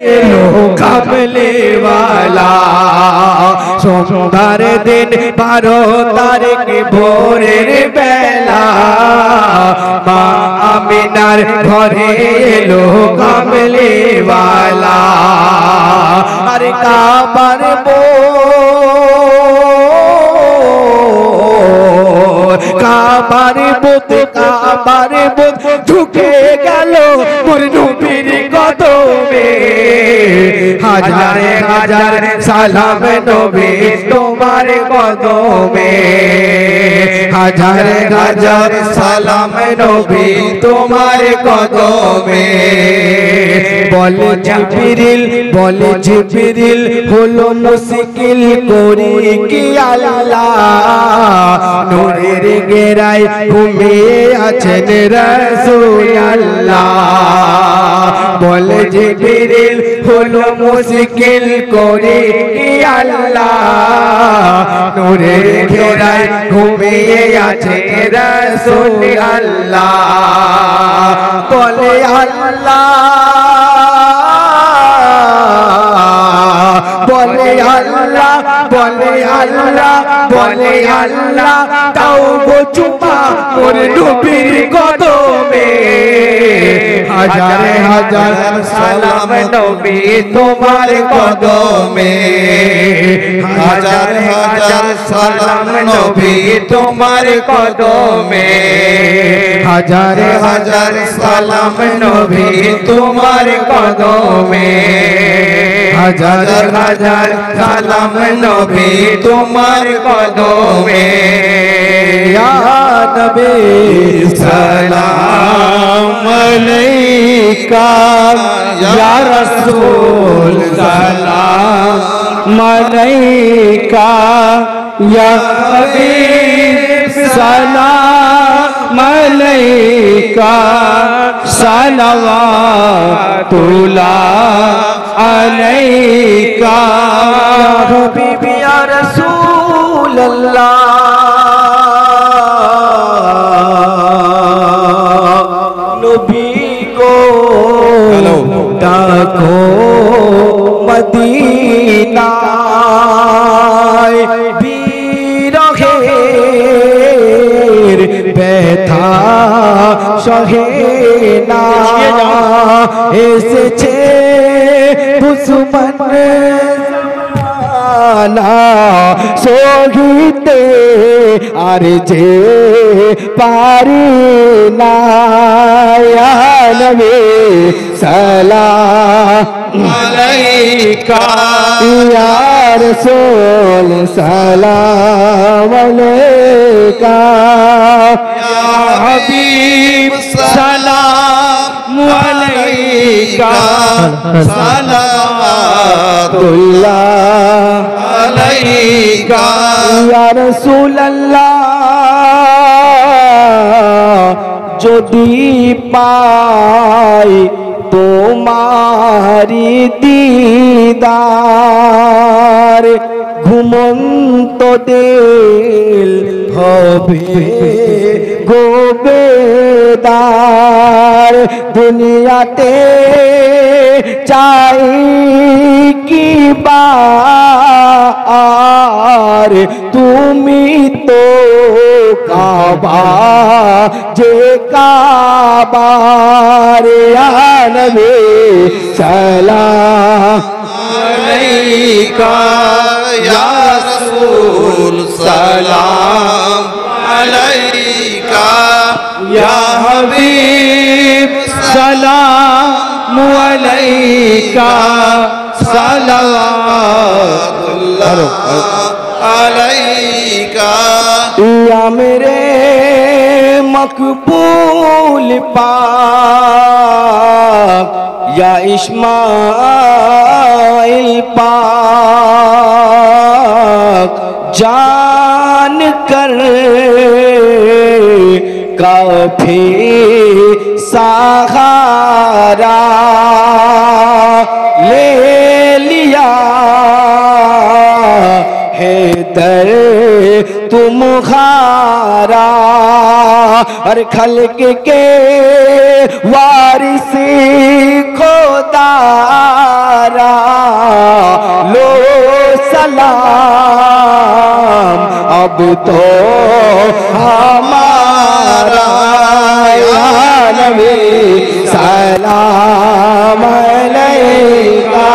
कमले वाला सोमवार दिन 12 तारीख भोरेर बेला मा आमिनार घरे एलो कमले वाला अरे काबार काबार बुत ढुके गेलो मोर नबीर कदमे हाजारे हाजार सालाम नबी तुम्हार कदमे हाजारे हाजार सालाम नबी तुम्हार कदमे बोले जिब्रील हलो मुश्किल करी कि अल्लाह नूरेर घेराय घुमिए आছেন রাসূল আল্লাহ बोले जिब्रील हलो मुश्किल करी कि अल्लाह नूरेर घेराय घुमिए आছেন রাসূল আল্লাহ बोले अल्लाह बोले अल्लाह बोले अल्लाह बोले अल्लाह ताओ गो चुपा मोर नबीर कदमे हाजारे हाजार सालाम नबी तुम्हार कदमे हाजारे हाजार सालाम नबी तुम्हार कदमे हाजारे हाजार सालाम नबी तुम्हार कदमे हजार हजार सालाम नबी तुम्हार कदमे या नबी सलाम अलैका या रसूल सलाम अलैका या हबीब सलाम अलैका सलवातुल्लाह अलैका या हबीबी या रसूल अल्लाह नबी को डाको मदीना বিরহের ব্যথা সহে না এসেছে দুশমন জামানা সহিতে আর যে পারি না ইয়া নবী সালাম আলাইকা ইয়া রাসূল সালাম আলাইকা ইয়া হাবিব সালাম আলাইকা সালাওয়াতুল্লাহ আলাইকা ইয়া রাসূলুল্লাহ যদি পাই তোমারি দিদার ঘুমন্ত দিল হবে গোবেদার দুনিয়াতে চাই কি বার তুমি তো কাবা যে কাবার ইয়া নবী সালাম আলাইকা ইয়া রাসূল সালাম আলাইকা ইয়া হাবিব সালাম আলাইকা সালাওয়াতুল্লাহ আলাইকা ইয়া মেরে मकबूल पाक या इस्माइल पाक जान कर काफी सहारा ले लिया है दर तुम्हारा हर खल्क के वारिस खुदा कलाम अब तो हमारा या नबी सलाम अलैका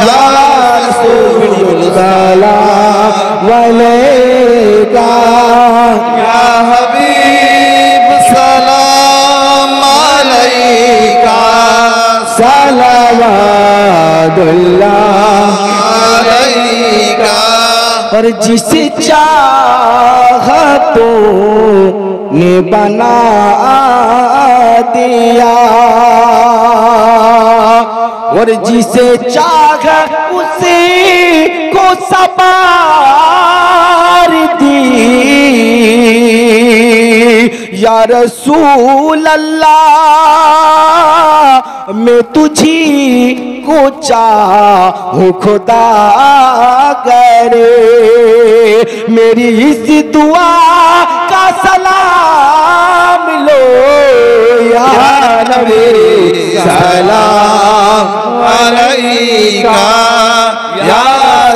या रसूल सलाम अलैका या हबीब सलाम अलैका सलावतुल्लाह अलैका। और जिस चाहतों ने बना दिया और जिसे चाह उसे को सवार दी या रसूल अल्लाह मैं तुझी को चाहूं खुदा करे मेरी इस दुआ का सलाम लो या नबी सलाम अलैका या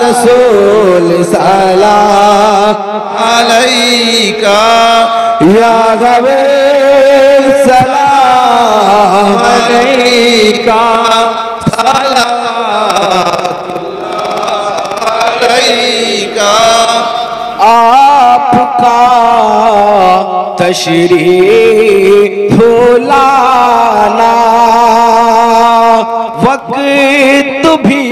रसूल सलाम अलैका या गबीर सलाम अलैका अलैका। आपका तशरीफ लाना वक्त भी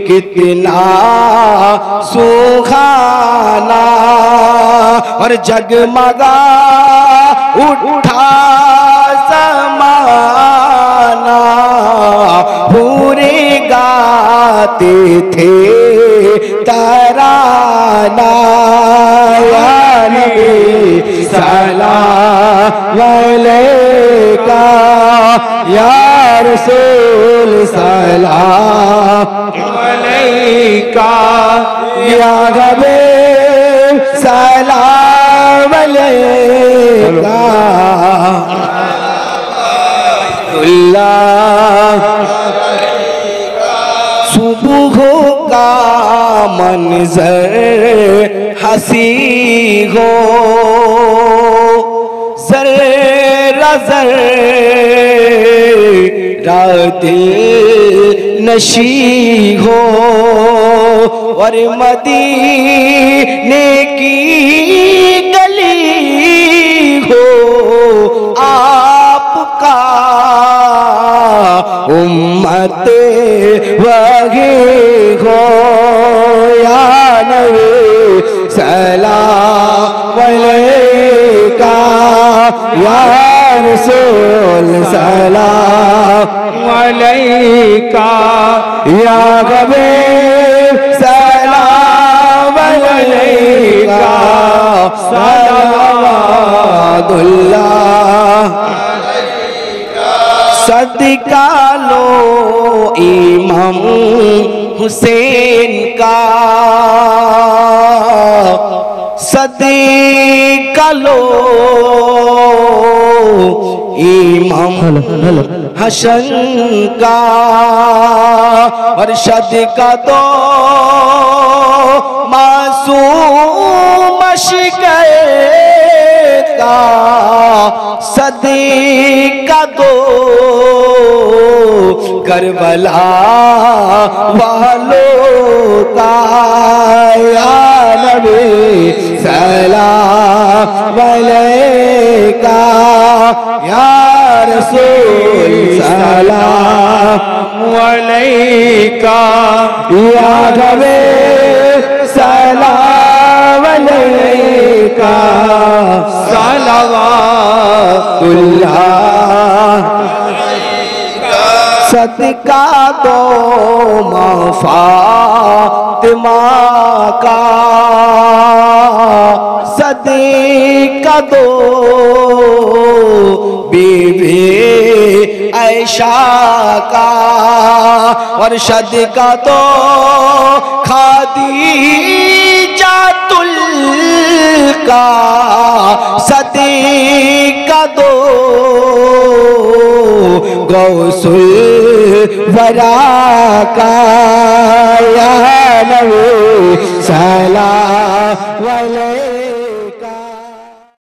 कितना सुहाना और जगमगा उठा ज़माना पूरे गाते थे तराना या नबी सलाम अलैका या रसूल सलाम अलैका या गबीर सलाम अलैका सुबह का मंजर हंसी हो जर्रा जर्रा दिल नशी हो और मदीने की गली हो आपका उम्मत वही हो या नबी सलाम अलैका या रसूल सलाम अलैका या गबीर सलाम अलैका सलावतुल्लाह सदका लो इमाम हुसैन का सदका लो इमाम हसन का और सदका दो मासूम शिकए का सदका दो करबला वालों का या नबी सलाम अलैका या रसूल सलाम अलैका या गबीर सलाम अलैका सलावतुल्लाह सदका दो फातिमा का सदका दो बीवी ऐशा का और सदका दो खादीजातुल का सदका दो गौसुल वरा का या नबी सलाम अलैका।